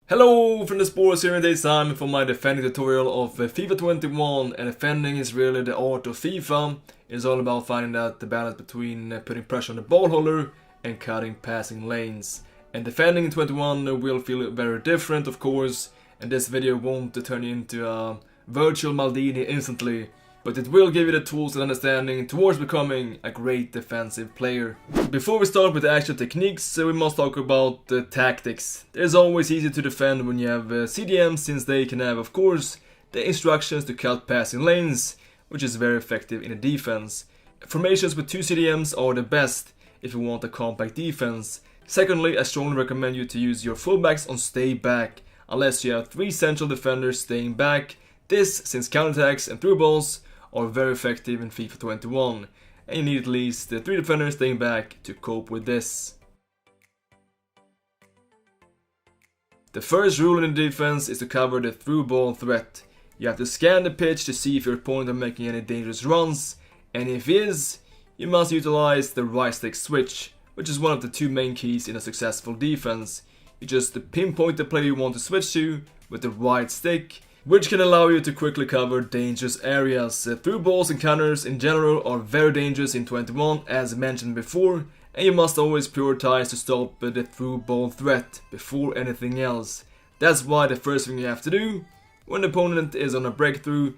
Hello from the sports here, and it's time for my defending tutorial of FIFA 21. And defending is really the art of FIFA. It's all about finding out the balance between putting pressure on the ball holder and cutting passing lanes. And defending in 21 will feel very different, of course, and this video won't turn you into a virtual Maldini instantly, but it will give you the tools and understanding towards becoming a great defensive player. Before we start with the actual techniques, we must talk about the tactics. It is always easy to defend when you have CDMs, since they can have, of course, the instructions to cut passing lanes, which is very effective in a defense. Formations with 2 CDMs are the best if you want a compact defense. Secondly, I strongly recommend you to use your fullbacks on stay back, unless you have 3 central defenders staying back. This, since counterattacks and through balls are very effective in FIFA 21, and you need at least 3 defenders staying back to cope with this. The first rule in the defense is to cover the through ball threat. You have to scan the pitch to see if your opponent is making any dangerous runs, and if he is, you must utilize the right stick switch, which is one of the 2 main keys in a successful defense. You just pinpoint the player you want to switch to with the right stick, which can allow you to quickly cover dangerous areas. Through balls and counters in general are very dangerous in 21, as mentioned before, and you must always prioritize to stop the through ball threat before anything else. That's why the first thing you have to do when the opponent is on a breakthrough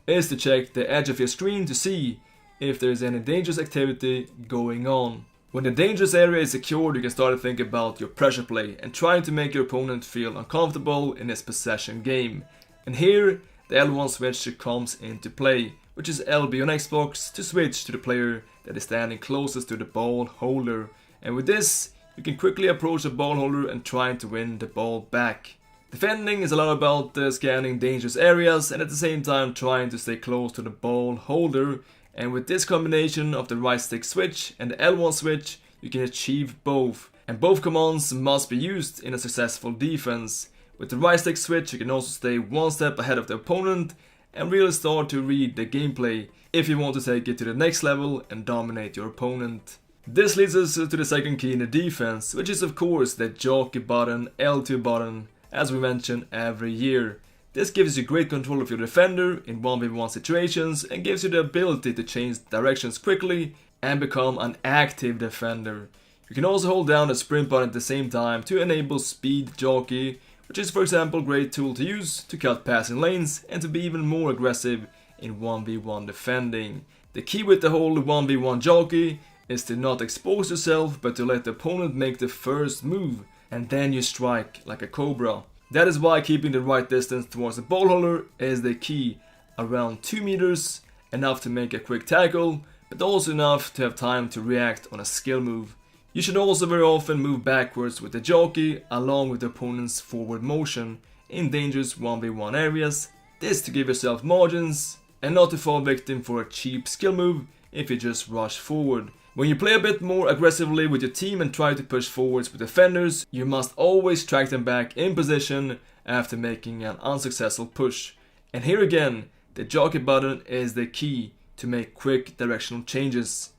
is to check the edge of your screen to see if there is any dangerous activity going on. When the dangerous area is secured, you can start to think about your pressure play and trying to make your opponent feel uncomfortable in this possession game. And here, the L1 switch comes into play, which is LB on Xbox to switch to the player that is standing closest to the ball holder. And with this, you can quickly approach the ball holder and try to win the ball back. Defending is a lot about scanning dangerous areas and at the same time trying to stay close to the ball holder. And with this combination of the right stick switch and the L1 switch, you can achieve both. And both commands must be used in a successful defense. With the right stick switch, you can also stay one step ahead of the opponent and really start to read the gameplay if you want to take it to the next level and dominate your opponent. This leads us to the second key in the defense, which is of course the jockey button, L2 button, as we mention every year. This gives you great control of your defender in 1v1 situations and gives you the ability to change directions quickly and become an active defender. You can also hold down the sprint button at the same time to enable speed jockey, which is for example a great tool to use to cut passing lanes and to be even more aggressive in 1v1 defending. The key with the whole 1v1 jockey is to not expose yourself but to let the opponent make the first move and then you strike like a cobra. That is why keeping the right distance towards the ball holder is the key, around 2 meters, enough to make a quick tackle but also enough to have time to react on a skill move. You should also very often move backwards with the jockey along with the opponent's forward motion in dangerous 1v1 areas, this to give yourself margins and not to fall victim for a cheap skill move if you just rush forward. When you play a bit more aggressively with your team and try to push forwards with defenders, you must always track them back in position after making an unsuccessful push. And here again, the jockey button is the key to make quick directional changes.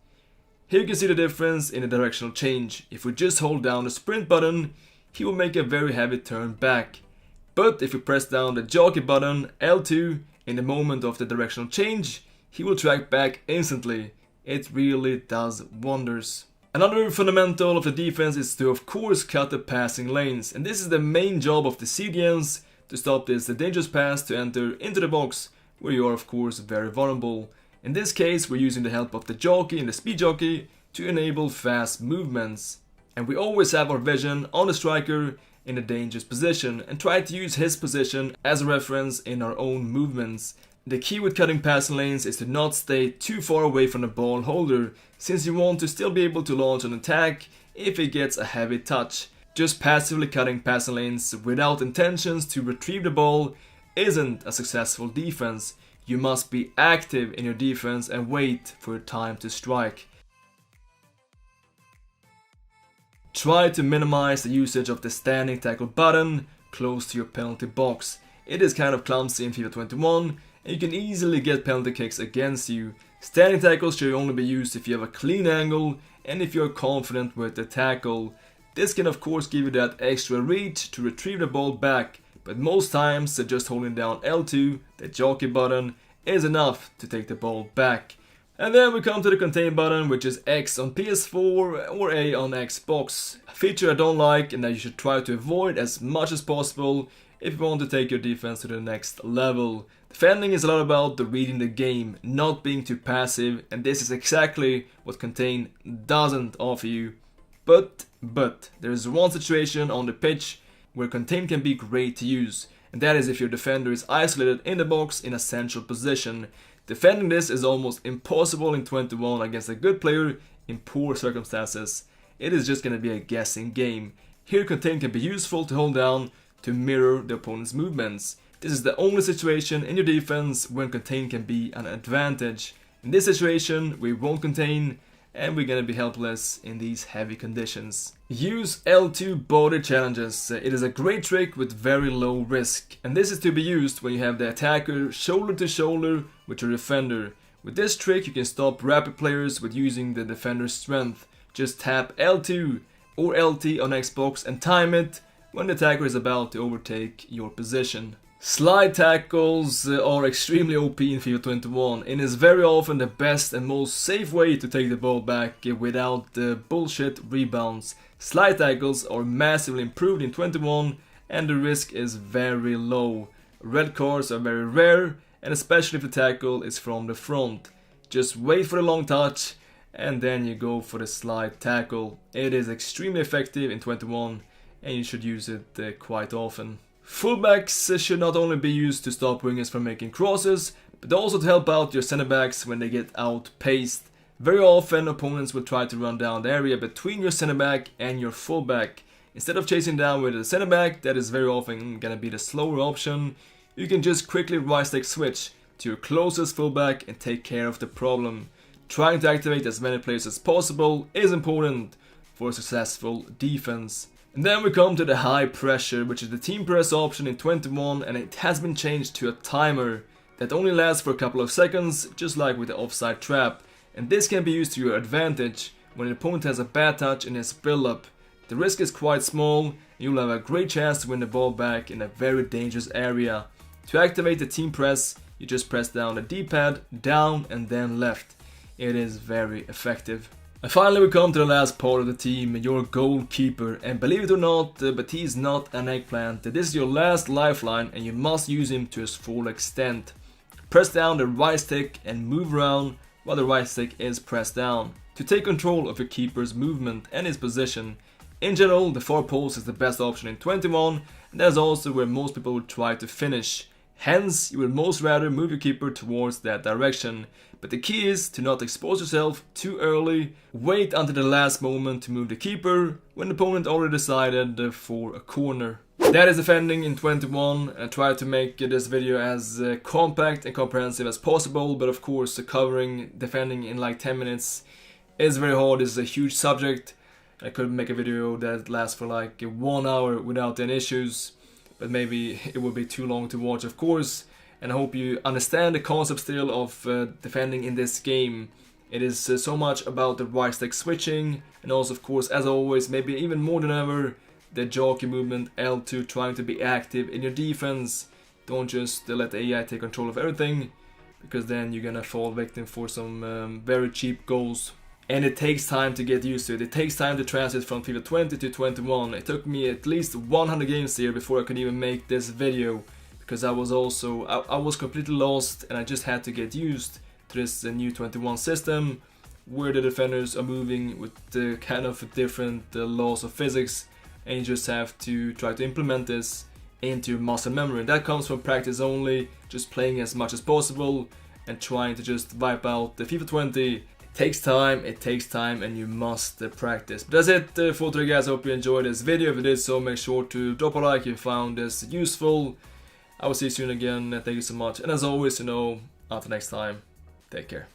Here you can see the difference in the directional change. If we just hold down the sprint button, he will make a very heavy turn back. But if you press down the jockey button, L2, in the moment of the directional change, he will track back instantly. It really does wonders. Another fundamental of the defense is to of course cut the passing lanes, and this is the main job of the CDMs, to stop this dangerous pass to enter into the box where you are of course very vulnerable. In this case, we're using the help of the jockey and the speed jockey to enable fast movements. And we always have our vision on the striker in a dangerous position and try to use his position as a reference in our own movements. The key with cutting passing lanes is to not stay too far away from the ball holder, since you want to still be able to launch an attack if it gets a heavy touch. Just passively cutting passing lanes without intentions to retrieve the ball isn't a successful defense. You must be active in your defense and wait for your time to strike. Try to minimize the usage of the standing tackle button close to your penalty box. It is kind of clumsy in FIFA 21 and you can easily get penalty kicks against you. Standing tackles should only be used if you have a clean angle and if you are confident with the tackle. This can of course give you that extra reach to retrieve the ball back, but most times just holding down L2, the jockey button, is enough to take the ball back. And then we come to the contain button, which is X on PS4 or A on Xbox. A feature I don't like and that you should try to avoid as much as possible if you want to take your defense to the next level. Defending is a lot about the reading the game, not being too passive, and this is exactly what contain doesn't offer you. But there is one situation on the pitch where contain can be great to use, and that is if your defender is isolated in the box in a central position. Defending this is almost impossible in 21 against a good player in poor circumstances. It is just going to be a guessing game. Here contain can be useful to hold down to mirror the opponent's movements. This is the only situation in your defense when contain can be an advantage. In this situation we won't contain and we're gonna be helpless in these heavy conditions. Use L2 body challenges. It is a great trick with very low risk, and this is to be used when you have the attacker shoulder to shoulder with your defender. With this trick you can stop rapid players with using the defender's strength. Just tap L2 or LT on Xbox and time it when the attacker is about to overtake your position. Slide tackles are extremely OP in FIFA 21 and is very often the best and most safe way to take the ball back without the bullshit rebounds. Slide tackles are massively improved in 21 and the risk is very low. Red cards are very rare, and especially if the tackle is from the front. Just wait for the long touch and then you go for the slide tackle. It is extremely effective in 21 and you should use it quite often. Fullbacks should not only be used to stop wingers from making crosses, but also to help out your center backs when they get outpaced. Very often opponents will try to run down the area between your center back and your fullback. Instead of chasing down with the center back, that is very often gonna be the slower option, you can just quickly right stick switch to your closest fullback and take care of the problem. Trying to activate as many players as possible is important for a successful defense. And then we come to the high pressure, which is the team press option in 21, and it has been changed to a timer that only lasts for a couple of seconds, just like with the offside trap. And this can be used to your advantage when an opponent has a bad touch in his build-up. The risk is quite small, and you'll have a great chance to win the ball back in a very dangerous area. To activate the team press, you just press down the D-pad, down and then left. It is very effective. And finally we come to the last part of the team, your goalkeeper, and believe it or not, but he is not an eggplant. This is your last lifeline and you must use him to his full extent. Press down the right stick and move around while the right stick is pressed down to take control of your keeper's movement and his position. In general, the far post is the best option in 21, and that is also where most people would try to finish. Hence, you would most rather move your keeper towards that direction. But the key is to not expose yourself too early. Wait until the last moment to move the keeper when the opponent already decided for a corner. That is defending in 21. I tried to make this video as compact and comprehensive as possible, but of course covering defending in like 10 minutes is very hard. This is a huge subject. I could make a video that lasts for like 1 hour without any issues, but maybe it would be too long to watch, of course. And I hope you understand the concept still of defending in this game. It is so much about the right stick switching, and also of course, as always, maybe even more than ever, the jockey movement L2, trying to be active in your defense. Don't just let the AI take control of everything, because then you're gonna fall victim for some very cheap goals. And it takes time to get used to it. It takes time to transit from FIFA 20 to 21. It took me at least 100 games here before I could even make this video, because I was completely lost and I just had to get used to this new 21 system where the defenders are moving with the kind of different laws of physics, and you just have to try to implement this into your muscle memory. And that comes from practice only, just playing as much as possible and trying to just wipe out the FIFA 20. It takes time and you must practice. But that's it for today, guys. I hope you enjoyed this video. If you did so, make sure to drop a like if you found this useful. I will see you soon again. Thank you so much. And as always, until next time, take care.